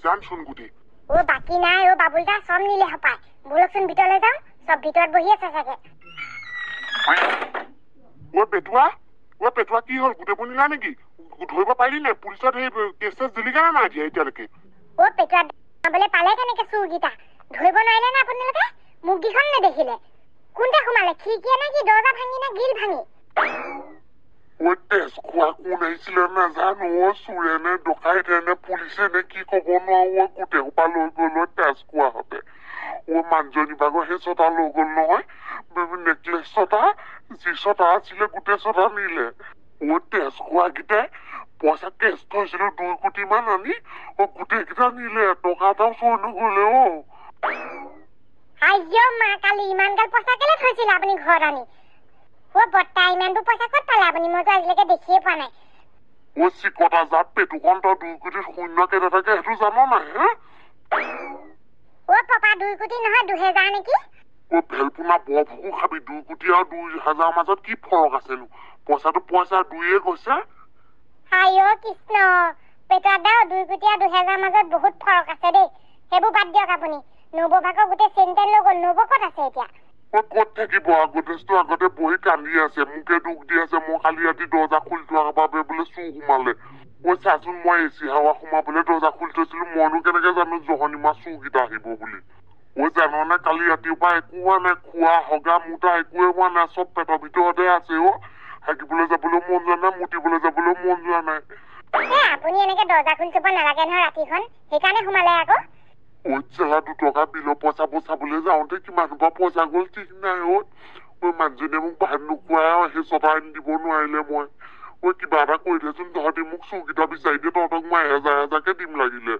জান শুন গুটি ও বাকি নাই ও বাবুলদা সব নিলে হপায় বলকচোন ভিতৰলৈ যাওঁ সব ভিতৰত বহি আছে চাগে ও পেটুৱা কি হ'ল গুটেবোৰ নিলা নেকি ধৰিব পাৰিলি নে পুলিচত সেই কেছ দিলি কাৰণে নাই দিয়া এতিয়ালৈকে ও পেটুৱা বোলে পালে কেনেকে চুৰগিটা ধৰিব নোৱাৰিলে না আপোনালোকে মুগীখন নেদেখিলে কোনটা সোমালে খিৰিকীয়ে নে কি দৰ্জা ভাঙি না গিল ভাঙি ও তেজ খোৱা কোন আহিছিলে নাজানো ও চুৰে নে ডকাইতে নে পুলিচে নে কি ক'ব নোৱাৰো গোটেই সোপা লৈ গ'ল তেজ খোৱা হতে ও মানুহজনী ভাগৰ সেই ছটা লৈ গ'ল নহয় নেকলেছ ছটা যি ছটা আছিলে গোটেই ছটা নিলে ও তেজ খোৱাকেইটাই পইচা কেছ থৈছিলো 2 কোটি মান আনি গোটেইকেইটা নিলে টকা এটাও চুৰ নগ'লে আইয়ো মা কালি ইমানগাল পইচা কেলে থৈছিল আপুনি ঘৰত আনি ও বৰ্তা ইমানটো পইচা ক'ত পালে আপুনি মইতো আজিলৈকে দেখিয়ে পোৱা নাই ও চিকটা জাত পেটুখন তই 2 কোটি শূন্য কেইটা থাকে সেইটো জানো নাই ও পাপা 2 কোটি নহয় 2000 নেকি ও ভেলপুনা বৰফুকু খাবি 2 কোটি আৰু 2000 মাজত কি ফৰক আছেনো পইচাটো পইচা দুয়ে গৈছে আইয়ো কৃষ্ণ পেটুৱা 2 কোটি আৰু 2000 মাজত বহুত ফৰক আছে দেই সেইবোৰ বাদ দিয়ক আপুনি নবভাগৰ গোটেই চেণ্টেল লৈ গ'ল নব ক'ত আছে এতিয়া ক'ত থাকিব আগতে বহি কান্দি আছে মোকে দুখ দি আছে মই কালি ৰাতি দৰ্জা খুলি থোৱাৰ বাবে বোলে চুৰ সোমালে ও চাচোন মই এচি হাৱা সোমাবলৈ দৰ্জা খুলি থৈছিলো মইনো কেনেকে জানো জহনী মাছ চুৰকেইটা আহিব বুলি ও জাননে কালি ৰাতিৰ পৰা একো হোৱা নাই খোৱা হগা মোটা একোৱে হোৱা নাই চব পেটৰ ভিতৰতে আছে হাগিবলৈ যাবলৈ মন যোৱা নাই মুতিবলৈ যাবলৈ মন যোৱা নাই আপুনি এনেকে দৰ্জা খুলি থব নালাগে নহয় ৰাতিখন সেইকাৰণে সোমালে আকৌ ও চেলা 2 টকা বিলৰ পইচা বচাবলৈ যাওঁতে কিমান পৰা পইচা গ'ল ঠিক নাই মানুহজনীয়ে মোক ভাত নোখোৱাই সেই ছটা আনি দিব নোৱাৰিলে মই কিবা এটা কৰি দেচোন তহঁতি মোক চুৰকেইটা বিচাৰি দিয়ে তহঁতক মই 1000 দিম লাগিলে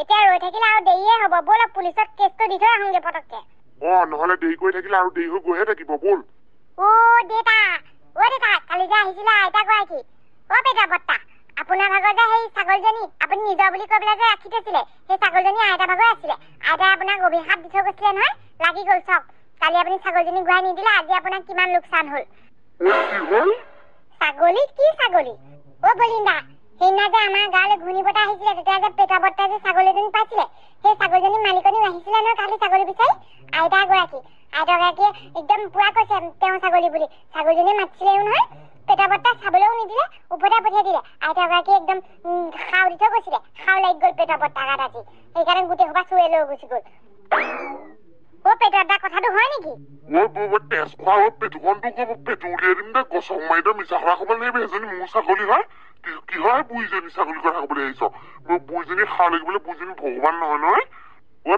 এতিয়া ৰৈ থাকিলে আৰু দেৰিয়ে হ'ব ব'লক পুলিচত কেছটো দি থৈ আহোঁগে পটককে নহ'লে দেৰি কৰি থাকিলে আৰু দেৰি হৈ গৈহে থাকিব ব'ল দেতা কালি যে আহিছিলে আইতা গৰাকী পেটুৱা বৰ্তা আপোনাৰ ভাগৰ যে সেই ছাগলজনী আপুনি নিজৰ বুলি কৈ পেলাই যে ৰাখি থৈছিলে সেই ছাগলজনী আইতা ভাগৰ আছিলে আইতাই আপোনাক অভিশাপ দি থৈ গৈছিলে নহয় লাগি গ'ল চব কালি আপুনি ছাগলজনী ঘূৰাই নিদিলে আজি আপোনাৰ কিমান লোকচান হ'ল ছাগলী কি ছাগলী বলিন্দা সেইদিনা যে আমাৰ গাঁৱলৈ ঘূৰ্ণি বতাহ আহিছিলে তেতিয়া যে পেটুৱা বৰ্তাই যে ছাগলী এজনী পাইছিলে সেই ছাগলজনী মালিকনীও আহিছিলে নহয় কালি ছাগলী বিচাৰি আইতা গৰাকীয়ে একদম পুৰা কৈছে তেওঁ ছাগলী বুলি ছাগলজনীয়ে মাতিছিলেও নহয় পেটুৱা বৰ্তাই চাবলৈও নিদিলে ওপৰতে পঠিয়াই দিলে আইতা গৰাকী একদম খাও দি থৈ গৈছিলে খাও লাগি গ'ল পেটুৱা বৰ্তাৰ গাত আজি সেইকাৰণে গোটেই সোপা চুৰে লৈ গুচি গ'ল পেটুৱা কথাটো হয় নেকি তেজ খোৱা পেটুখনটো ক'ব পেটু উলিয়াই দিম দে গছক মাৰি দে মিছা কথা ক'ব লাগিব এজনী মোৰ ছাগলী হয় কি হয় বুঢ়ীজনী ছাগলী কথা ক'বলৈ আহিছ বুঢ়ীজনী খাও লাগিবলৈ বুঢ়ীজনী ভগৱান নহয়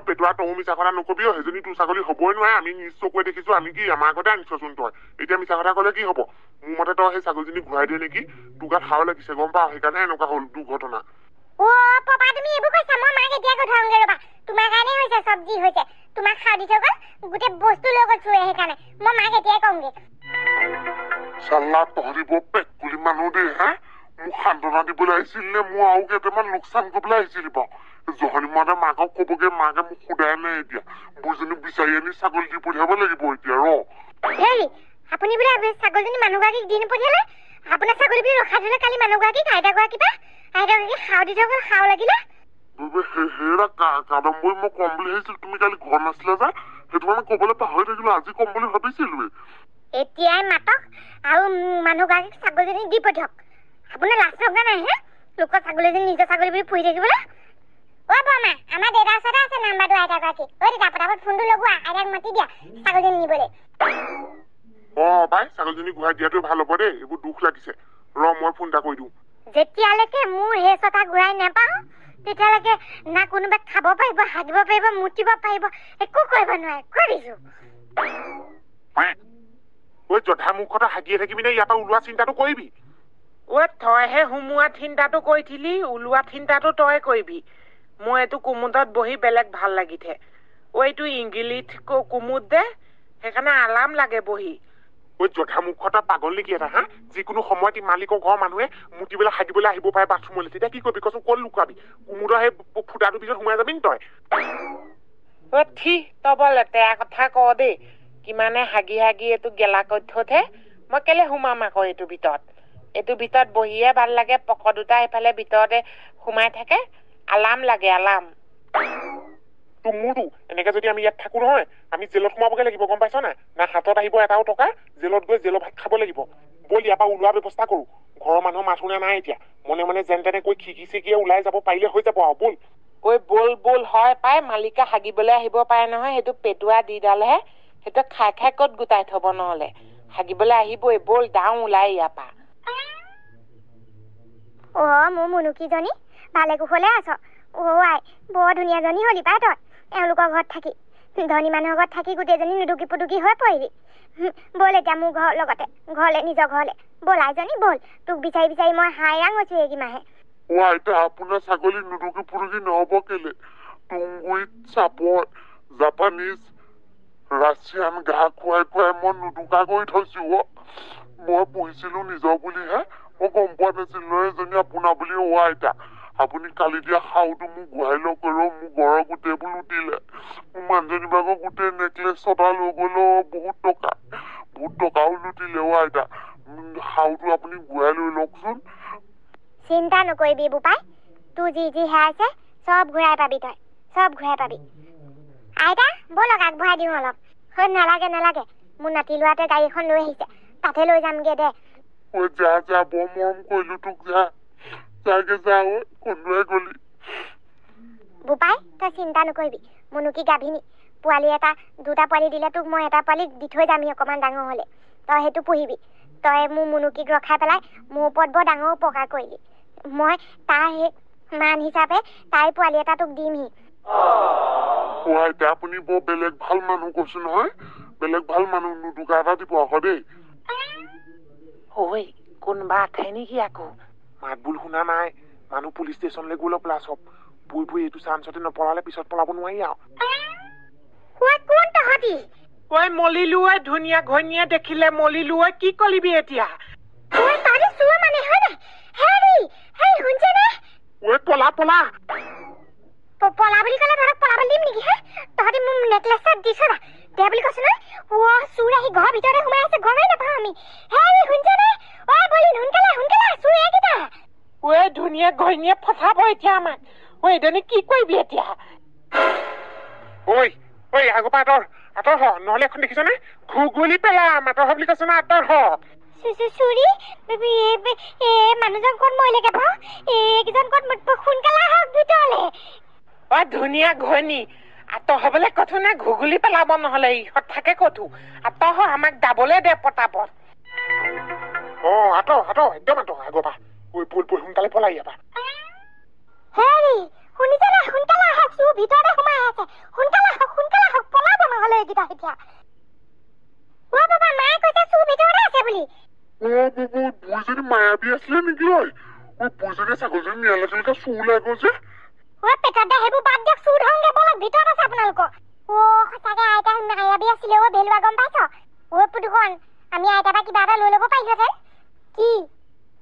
পেটুৱা তই মিছা কথা নকবি সেইজনী তোৰ ছাগলী হ'বই নোৱাৰে আমি নিজ চকুৱে দেখিছো আমি কি আমাৰ আগতে আনিছচোন তই এতিয়া মিছা কথা ক'লে কি হ'ব মোৰ মতে তই সেই ছাগলীজনী ঘূৰাই দিয়ে নেকি তোৰ গাত খাও লাগিছে গম পাৱ সেইকাৰণে এনেকুৱা হ'ল দুৰ্ঘটনা পাপা তুমি এইবোৰ কৈছা মই মাক এতিয়া গঠাওঁগে ৰ'বা তোমাৰ কাৰণে হৈছে চব্জি হৈছে তোমাক খাও দি থৈ গ'ল গোটেই বস্তু লৈ গ'ল চুৰে সেইকাৰণে মই মাক এতিয়াই কওঁগে চাল্লা তহঁতি বৰ পেটকুলি মানুহ দেই মোক সান্তনা দিবলৈ আহিছিল নে মোৰ আৰু কেইটামান লোকচান কৰিবলৈ আহিছিল বাৰু জহনী মতে মাকক ক'বগে মাকে মোক সোধাই নাই এতিয়া বুঢ়ীজনী বিচাৰি আনি ছাগলী দি পঠিয়াব লাগিব এতিয়া হেৰি আপুনি বোলে ছাগলীজনী মানুহগৰাকীক দি নপঠিয়ালে আপোনাৰ ছাগলী বুলি ৰখাই থলে কালি মানুহগৰাকীক আইতা গৰাকীক খাও দি থৈ গ'ল খাও লাগিলে হেৰা কাদম্বৰী মই কম বুলি ভাবিছিলো তুমি কালি ঘৰ নাছিলে যে সেইটো মানে ক'বলৈ পাহৰি থাকিলো আজি কম বুলি ভাবিছিলো এতিয়াই মাতক আৰু মানুহগৰাকীক ছাগলীজনী দি পঠিয়াওক আপোনাৰ লাজ লগা নাই লোকৰ ছাগলীজনী নিজৰ ছাগলী বুলি পুহি থাকিবলৈ বৰমা আমাৰ দেউতাৰ ওচৰতে আছে নাম্বাৰটো আইতা গৰাকী দেউতা পটাপট ফোনটো লগোৱা আইতাক মাতি দিয়া ছাগলীজনী নিবলৈ বাই ছাগলীজনী ঘূৰাই দিয়াটো ভাল হ'ব দেই এইবোৰ দুখ লাগিছে মই ফোন এটা কৰি দিওঁ যেতিয়ালৈকে মোৰ সেই ছটা ঘূৰাই নাপাওঁ তেতিয়ালৈকে না কোনোবাই খাব পাৰিব হাগিব পাৰিব মুতিব পাৰিব একো কৰিব নোৱাৰে কৈ দিছো জধা মুখতে হাগিয়ে থাকিবি নে ইয়াৰ পৰা ওলোৱা চিন্তাটো কৰিবি তইহে সোমোৱা চিন্তাটো কৰিছিলি ওলোৱা চিন্তাটো তই কৰিবি মই এইটো কুমুদত বহি বেলেগ ভাল লাগিছে এইটো ইংগিলিত কুমুদ দে সেইকাৰণে আলাম লাগে বহি জধা মুখটা পাগল নেকি এটা যিকোনো সময়ত মালিকৰ ঘৰৰ মানুহে মুতিবলৈ হাগিবলৈ আহিব পাৰে বাথৰুমলৈ তেতিয়া কি কৰিবি কচোন ক'ত লুকাবি কুমুদৰ সেই ফুটাটোৰ ভিতৰত সোমাই যাবি তই তই লেতেৰা কথা ক দেই কিমানে হাগি হাগি এইটো গেলা কৰি থৈছে মই কেলে সোমাম আকৌ এইটো ভিতৰত এইটো ভিতৰত বহিয়ে ভাল লাগে পক দুটা এফালে ভিতৰতে সোমাই থাকে আলাম লাগে আলাম তো মোৰতো এনেকে যদি আমি ইয়াত থাকো নহয় আমি জেলত সোমাবগে লাগিব গম পাইছ না না হাতত আহিব এটাও টকা জেলত গৈ জেলৰ ভাত খাব লাগিব বল ইয়াৰ পৰা ওলোৱা ব্যৱস্থা কৰো ঘৰৰ মানুহ মাথোনে নাই এতিয়া মনে মনে যেন তেনে কৈ খিকি চিকিয়ে ওলাই যাব পাৰিলে হৈ যাব আৰু বল ঐ বল বল হয় পাই মালিকা হাগিবলৈ আহিব পাৰে নহয় সেইটো পেটুৱা দিডালহে সেইটো খাই খাই ক'ত গোটাই থব নহলে হাগিবলৈ আহিবই বল দাও ওলাই ইয়াৰ পৰা মোৰ মুনুকিজনী ভালে কুশলে আছ আই বৰ ধুনীয়াজনী হলি পাই তই এওঁলোকৰ ঘৰত থাকি ধনী মানুহৰ ঘৰত থাকি গোটেইজনী নুডুকি পুডুকি হৈ পৰিলি বল এতিয়া মোৰ ঘৰ লগতে ঘৰলে নিজৰ ঘৰলে বল আইজনী বল তোক বিচাৰি বিচাৰি মই হাইৰাং হৈছো এইকিমাহে আইতা আপোনাৰ ছাগলী নুডুকি পুডুকি নহব কেলে তুংগুইত চাপৰ জাপানিজ ৰাছিয়ান ঘাঁহ খুৱাই খুৱাই মই নুডুকা কৰি থৈছো মই পুহিছিলো নিজৰ বুলিহে মই গম পোৱা নাছিলো এজনী আপোনাৰ বুলি আইতা আপুনি কালি দিয়া খাওঁটো মোক গুহাই লগ কৰিব মোক ঘৰৰ গোটেইবোৰ লুটিলে মোৰ মানুহজনী ভাগৰ গোটেই নেকলেছ ছটা লৈ গ'লো বহুত টকাও লুটিলে আইতা খাওঁটো আপুনি গুহাই লৈ লওকচোন চিন্তা নকৰিবি বোপাই তোৰ যি হেৰাইছে চব ঘূৰাই পাবি তই চব ঘূৰাই পাবি আইতা ব'লক আগবঢ়াই দিওঁ অলপ নালাগে মোৰ নাতি ল'ৰাটোৱে গাড়ী এখন লৈ আহিছে তাতে লৈ যামগে দে যা বৰ মৰম কৰিলো তোক যাগে যা কোনোৱে গলি বোপাই তই চিন্তা নকৰিবি মুনুকি গাভিনী পোৱালি এটা দুটা পোৱালি দিলে তোক মই এটা পোৱালি দি থৈ যামহি অকণমান ডাঙৰ হ'লে তই সেইটো পুহিবি তই মোৰ মুনুকিক ৰখাই পেলাই মোৰ ওপৰত বৰ ডাঙৰ উপকাৰ কৰিলি মই তাৰ সেই মান হিচাপে তাইৰ পোৱালি এটা তোক দিমহি আপুনি বৰ বেলেগ ভাল মানুহ কৈছো নহয় বেলেগ ভাল মানুহ নুদুকা এটা দিব আকৌ দেই ঐ কোনোবা আঠাই নেকি আকৌ মাত বোল শুনা নাই মানুহ পুলিচ ষ্টেচনলৈ গ'ল প্লাছ হব বুই এইটো চান্সতে নপলালে পিছত পলাব নোৱাৰি আৰু কোন তহঁতি ঐ মলিলো ঐ ধুনীয়া ঘৈণীয়ে দেখিলে মলিলো ঐ কি কৰিবি এতিয়া পলা বুলি ক'লে ধৰক পলাব দিম নেকি হে তহঁতি মোৰ নেকলেছ দিছ না দে বুলি কৈছো নহয় চুৰ আহি ঘৰৰ ভিতৰতে সোমাই আছে গমেই নাপাওঁ আমি হেৰি শুনিছ নে বলি সোনকালে চুৰ এইকেইটা ধুনীয়া ঘৈণীয়ে ফচাব এতিয়া আমাক এজনী কি কৰিবি এতিয়া আগৰ পৰা আঁতৰ হ নহলে এখন দেখিছ নে ঘুগুলি পেলাম আঁতৰ হ বুলি কৈছ না আঁতৰ হ চুৰি মানুহজন ক'ত মৰিলেগে বাৰু এইকেইজন ক'ত সোনকালে আহক ভিতৰলে ধুনীয়া ঘৈণী আঁতৰ হবলৈ কতো নে ঘুগুলি পেলাব নহলে ইহঁত থাকে কতো আঁতৰ হ আমাক যাবলৈ দে পতাপত আঁতৰ একদম আঁতৰ আগৰ পৰা সোনকালে পলাই ইয়াৰ পৰা হেৰি শুনিছ নে সোনকালে আহক চুৰ ভিতৰতে সোমাই আছে সোনকালে আহক পলাব নহলে এইকেইটা এতিয়া বাবা মায়ে কৈছে চুৰ ভিতৰতে আছে বুলি বুঢ়ীজনী মায়াবী আছিলে নেকি বুঢ়ীজনী ছাগলীজনী নিয়ালে তেনেকে চুৰ ওলাই গ'ল যে পেটতে সেইবোৰ বাদ দিয়ক চুৰ ধংগে বলক ভিতৰত আছে আপোনালোকৰ সঁচাকে আইতা মায়াবী আছিলে ভেলুৱা গম পাইছ পুতুকণ আমি আইতাৰ পৰা কিবা এটা লৈ ল'ব পাৰিলোহেঁতেন কি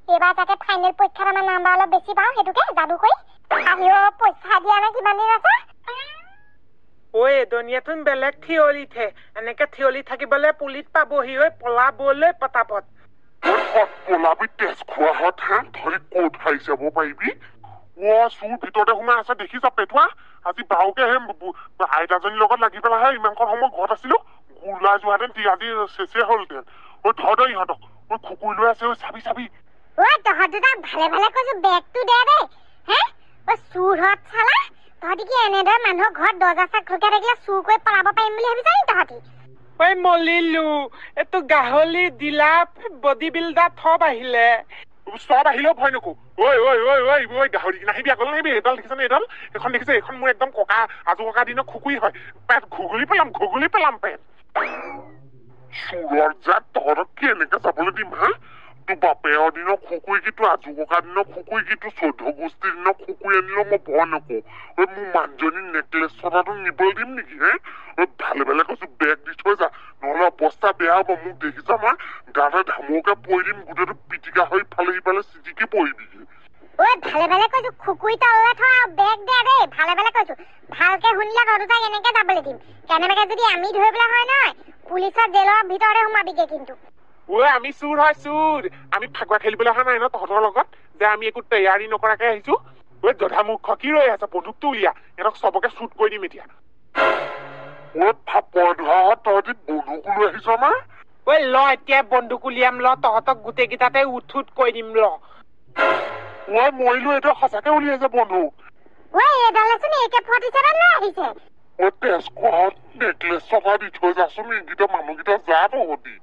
এইবাৰ যাতে ফাইনেল পৰীক্ষাত আমাৰ নাম্বাৰ অলপ বেছি পাওঁ সেইটোকে যাদু কৰি পৰীক্ষা দিয়া নে কিমান দিন আছে এজনীয়েচোন বেলেগ থিয়লিতহে এনেকে থিয়লি থাকিবলৈ পুলিচ পাবহি পলাবলৈ পতাপত পলাবি তেজ খোৱাহত ধৰি ক'ত খাই যাব পাৰিবি চুৰ ভিতৰতে সোমাই আছে দেখি যা পেটুৱা আজি বাওকে আইতাজনীৰ লগত লাগি পেলাইহে ইমানকণ সময় ঘৰত আছিলো ওলাই যোৱাহেঁতেন আজি চেচে হ'লহেঁতেন ধৰ ইহঁতক খুকুৰি লৈ আছে চাবি তহঁত দুটা ভালে কৈছো বেগটো দে দেই চুৰত চালা তহঁতি কি এনেদৰে মানুহৰ ঘৰত দৰ্জা চাক খোলকে থাকিলে চুৰ কৰি পলাব পাৰিম বুলি ভাবিছ নি তহঁতি মলিলো এইটো গাহলি দিলা বডি বিল্ডাৰ থপ আহিলে চব আহিলেও ভয় নকৰো গাহৰি নাহিবি আগলৈ নাহিবি এইডাল দেখিছনে এইডাল এইখন দেখিছে এইখন মোৰ একদম ককা আজু ককা দিনৰ খুকুৰি হয় পেট ঘুগুলি পেলাম পেট চুৰৰ জাত তহঁতক কি এনেকে যাবলৈ দিম তোৰ বাপেৰৰ দিনৰ খুকুৰি কি তোৰ আজু ককা দিনৰ খুকুৰি কি তোৰ 14 গোষ্ঠীৰ দিনৰ খুকুৰি আনিলেও মই ভয় নকৰো মোৰ মানুহজনীৰ নেকলেছ ছটাটো নিবলৈ দিম নেকি ভালে কৈছো বেগ দি থৈ যা নহলে অৱস্থা বেয়া হ'ব মোক দেখিছা মই গাতে ধামকে পৰি দিম গোটেইটো পিটিকা হৈ সিফালে চিটিকি পৰিবি ভালে কৈছো খুকুৰি তললে থ বেগ দে দেই ভালে কৈছো ভালকে শুনিলে তহঁতক এনেকে যাবলৈ দিম কেনেবাকে যদি আমি ধৰিবলৈ হয় নহয় পুলিচৰ জেলৰ ভিতৰতে সোমাবিগে কিন্তু আমি চুৰ হয় চুৰ আমি ফাকুৱা খেলিবলৈ অহা নাই ন তহঁতৰ লগত যে আমি একো তৈয়াৰী নকৰাকে আহিছো জধা মুখ কি ৰৈ আছে বন্দুকটো উলিয়া সিহঁতক চবকে শ্বুট কৰি দিম এতিয়া তহঁতি বন্দুক লৈ আহিছ না ল এতিয়া বন্দুক উলিয়াম ল তহঁতক গোটেই কেইটাতে উঠুত কৈ দিম ল মৰিলো এইটো সঁচাকে উলিয়াইছে বন্দুক তেজখোৱাত নেকলেছ চকা দি থৈ যাচোন এইকেইটা মানুহকেইটা যা তহঁতি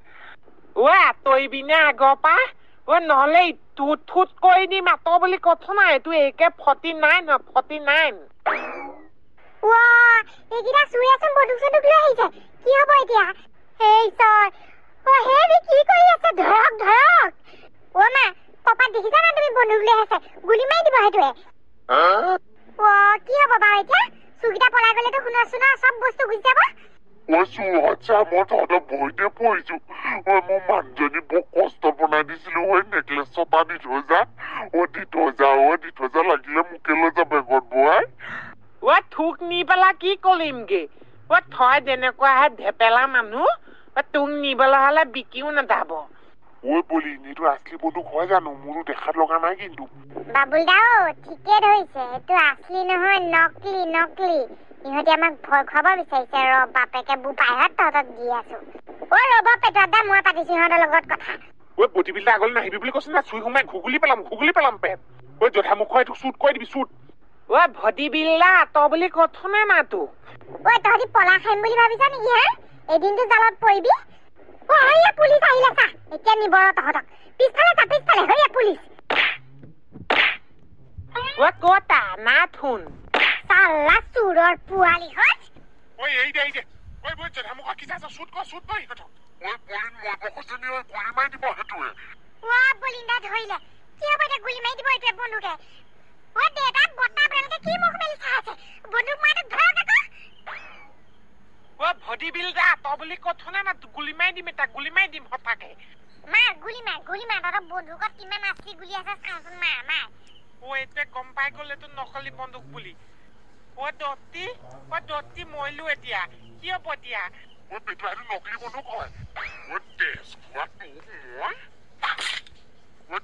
আঁতৰিবি নে আগৰ পৰা নহলে থুত কৰি দিম আঁতৰ বুলি কথা নাই এইটো AK-49 49 এইকেইটা চুৰিয়াচোন বন্দুক চন্দুক লৈ আহিছে কি হব এতিয়া হেই চৰ হেৰি কি কৰি আছে ধৰক ধৰক মা পাপা দেখিছা না তুমি বন্দুক লৈ আছে গুলি মাৰি দিব সেইটোৱে কি হব বাৰু এতিয়া চুৰকেইটা পলাই গলেতো শুনাচোন চব বস্তু গুচি যাব চুৰ হচ্ছা মই তহঁতৰ ভৰিতে পৰিছো মোৰ মানুহজনী বৰ কষ্ট বনাই দিছিলো নেকলেছ চপা দি থৈ যা দি থৈ যা লাগিলে মোকে লৈ যা বেগত বোৱাই থুক নি পেলা কি কৰিমগে থয় যেনেকুৱাহে ধেপেলা মানুহ তোক নিবলৈ হলে বিকিও নাযাব বলি এইটো আছলি বন্দুক হয় জানো মোৰো দেখাত লগা নাই কিন্তু বাবুল দাও ঠিকে ধৰিছে এইটো আছলি নহয় নকলি ইহঁতে আমাক ভয় খুৱাব বিচাৰিছে বাপেকে বোপাইহঁত তহঁতক দি আছো ৰ'ব পেটৰ দা মই পাতিছো সিহঁতৰ লগত কথা বটিবিল্লা আগলৈ নাহিবি বুলি কৈছে না চুই সোমাই ঘুগুলি পেলাম পেট জধা মুখ এইটো শ্বুট কৰি দিবি শ্বুট ভদি বিল্লা তই বুলি কথা নাই না তো তহঁতি পলা খাইম বুলি ভাবিছ নেকি হে এদিনটো জালত পৰিবি পুলিচ আহিলে চা এতিয়া নিব তহঁতক পিছফালে হৈয়া পুলিচ কতা না থুন চাল্লা চুৰৰ পোৱালি হত এই দে জধা মুখ কি যাছ শ্বুট কৰ ইহঁতক বলিন মই বকজনী গুলি মাৰি দিব সেইটোৱে বলিন্দা ধৰিলে কি হ'ব এতিয়া গুলি মাৰি দিব এইটোৱে বন্দুকে দেউতা বটা ব্ৰেণ্ডে কি মুখ মেলি চাই আছে বন্দুক মাৰি ধৰক আকৌ ভদি বিল্লা তই বুলি কথা নাই না গুলি মাৰি দিম এটা গুলি মাৰি দিম হঠাকে গুলি মাৰ তহঁতৰ বন্দুকত কিমান আছলি গুলি আছে চাচোন মাৰ এতিয়া গম পাই গ'লেতো নকলি বন্দুক বুলি দত্তি মৰিলো এতিয়া কি হ'ব এতিয়া পেটুৱাইটো নকলি বন্দুক হয় তেজখোৱাত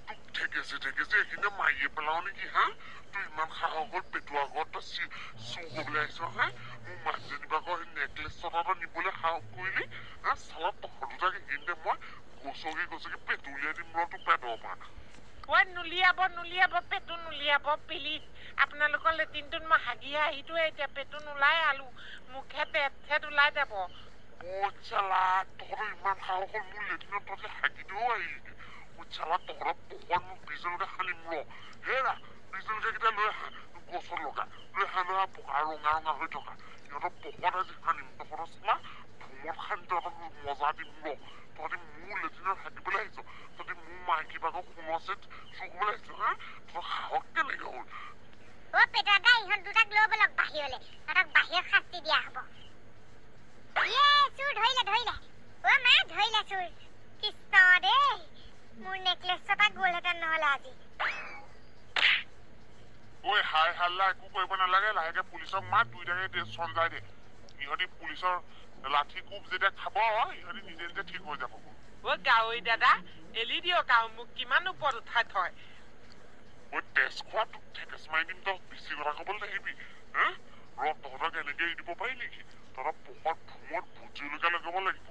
তোক ঠেকেছে এইখিনি মাৰিয়ে পেলাও নেকি হা তুই ইমান সাহস হ'ল পেটুৱা ঘৰত চুৰ কৰিবলৈ আহিছ হা মোৰ মানুহজনী ভাগৰ নেকলেছ চটাটো নিবলৈ সাহস কৰিলি চালা তহঁত দুটাকে এইখিনিতে মই গছকি পেটু উলিয়াই দিম তোৰ পেটৰ পৰা নুলিয়াব পেটু নুলিয়াব প্লিজ আপোনালোকৰ লেট্ৰিনটোত মই হাগিয়ে আহিটোৱে এতিয়া পেটু নোলাই আলু মুখে পেট ওলাই যাব চালা তহঁতৰ ইমান সাহস হ'ল মোৰ লেট্ৰিনত তহঁতে হাগি দিও আহিলি চালা তহঁতৰ পোহৰত মোক বিজলকে সানিম হেৰা বিজলকে কেইটা লৈ আহা গছত লগা লৈ আহা পকা ৰঙা হৈ থকা সিহঁতৰ পোহৰত আজি সানিম তহঁতৰ চালা ভোমত সানি তহঁতক মজা দিম তহঁতি মোৰ লেট্ৰিনত হাগিবলৈ আহিছ তহঁতি মোৰ মাইকী ভাগৰ সোণৰ চেট চুৰ কৰিবলৈ আহিছ হা তহঁতৰ সাহস কেনেকে হ'ল পেটৰ দা ইহঁত দুটাক লৈ বলক বাহিৰলৈ তহঁতক বাহিৰত শাস্তি দিয়া হ'ব চুৰ ধৰিলে মা ধৰিলে চুৰ কৃষ্ণ দেই মোৰ নেকলেছ চটা গ'লহেঁতেন নহ'লে আজি হাই হাল্লা একো কৰিব নালাগে লাহেকে পুলিচক মাত দুইটাকে চঞ্জাই দে ইহঁতি পুলিচৰ লাঠি কোব যেতিয়া খাব ইহঁতি নিজে ঠিক হৈ যাব গাৱৈ দাদা এলি দিয়ক আৰু মোক কিমান ওপৰত উঠাই থয় তেজখোৱা তোক ঠেকেচ মাৰি দিম তই বেছি কথা ক'বলৈ নাহিবি তহঁতক এনেকে এৰি দিব পাৰি নেকি তহঁতৰ পোহৰত ভোমত ভোট জলকীয়া লগাব লাগিব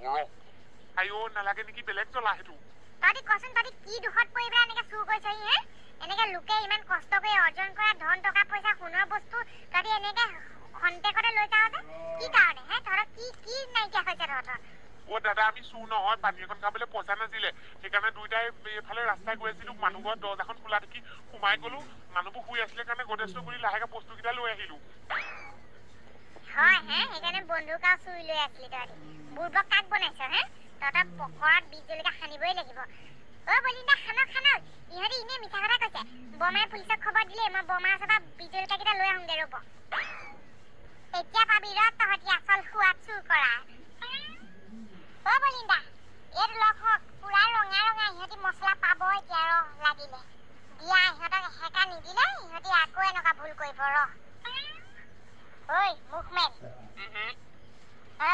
নালাগে নেকি বেলেগ জ্বলা সেইটো তহঁতি কচোন তহঁতি কি দুখত পৰি পেলাই এনেকে চুৰ কৰিছহি হে এনেকে লোকে ইমান কষ্ট কৰি অৰ্জন কৰা ধন টকা পইচা সোণৰ বস্তু তহঁতি এনেকে খন্তেকতে লৈ যাৱ যে কি কাৰণে তহঁতৰ কি নাইকিয়া হৈছে তহঁতৰ দাদা আমি চুৰ নহয় পানী এখন খাবলৈ পইচা নাছিলে সেইকাৰণে দুইটাই এইফালে ৰাস্তাই গৈ আছিলো মানুহ ঘৰত দৰ্জাখন খোলা দেখি সোমাই গলো মানুহবোৰ শুই আছিলে কাৰণে গডেজটো কৰি লাহেকে বস্তুকেইটা লৈ আহিলো সেইকাৰণে বন্দুক আৰু চুৰি লৈ আছিলি তহঁতি বুৰ্বক কাক বনাইছ তহঁতৰ পকৰত বীজ জলকীয়া সানিবই লাগিব বলিন্দা খানক ইহঁতি ইনে মিছা কথা কৈছে বমাই পুলিচক খবৰ দিলে মই বমাৰ ওচৰৰ পৰা বীজ জলকীয়াকেইটা লৈ আহোঁগে ৰ'ব এতিয়া পাবি তহঁতি আচল সোৱাদ চুৰ কৰা বলিন্দা এইটো লগ হওক পুৰা ৰঙা ইহঁতি মছলা পাব এতিয়া লাগিলে দিয়া ইহঁতক এহেকা নিদিলে ইহঁতি আকৌ এনেকুৱা ভুল কৰিব মুখমেন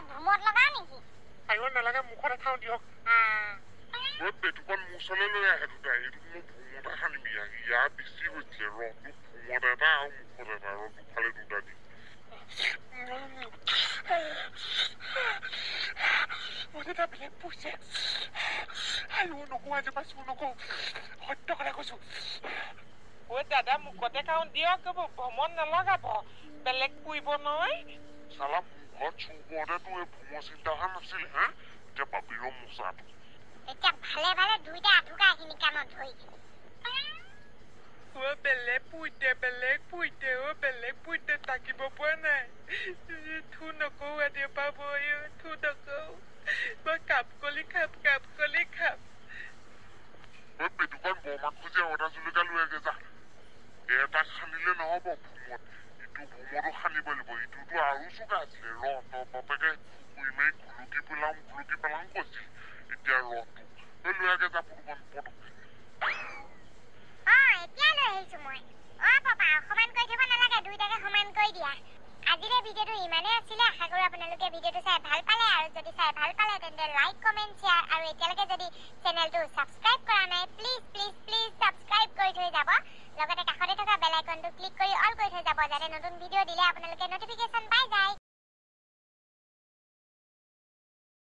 ভোমত লগাও নেকি নালাগে মুখতে খাওঁ দিয়ক ওই পেটুকন মুছলে লৈ আহে দুটা এইটো মই ভুমতে সানিবি ইয়াৰ বেছি হৈছে ৰসটো ভুমত এটা আৰু মুখত এটা আৰু দুফালে দুটা দিম What did I be pussy? I don't know why the bus will go. Hot dog, I go so. ঐ দাদা মুখতে খাওঁ দিয়ক ভ্ৰমণ নালগাব বেলেগ পুৰিব নহয় চালা মুখত চুবতে তোৰ এই ভুমৰ চিন্তাহাৰ নাছিল হা এতিয়া পাবিৰ মোচাটো এতিয়া ভালে ভালে দুইটা আঠুকা এইখিনি কামত ধৰি ও বেলেগ পুইতে ও বেলেগ পুইতে থাকিব পৰা নাই থু নকওঁ এতিয়া পাব থু নকওঁ মই কাপ কলি খাম ওই পেটুকন বৰমাক খুজি অদা জলকীয়া লৈ আগে যা এটা খানিলে নহব ভুমত ইটো ভুমতো খানিব লাগিব ইটোতো আৰু চোকা আছিলে তই বাপেকে শুই মাৰি ঘুলুকি পেলাম কৈছিল এতিয়া ৰহটো লৈ আগে যা পুৰুকন পটককে এতিয়া লৈ আহিছো মই পাপা সমান কৰি থব নালাগে দুইটাকে সমান কৰি দিয়া আজিৰে ভিডিঅ'টো ইমানেই আছিলে আশা কৰো আপোনালোকে ভিডিঅ'টো চাই ভাল পালে আৰু যদি চাই ভাল পালে তেন্তে লাইক কমেন্ট শ্বেয়াৰ আৰু এতিয়ালৈকে যদি চেনেলটো সাবস্ক্ৰাইব কৰা নাই প্লিজ সাবস্ক্ৰাইব কৰি থৈ যাব লগতে কাষতে থকা বেল আইকনটো ক্লিক কৰি অল কৰি থৈ যাব যাতে নতুন ভিডিঅ' দিলে আপোনালোকে নটিফিকেশ্যন পাই যায়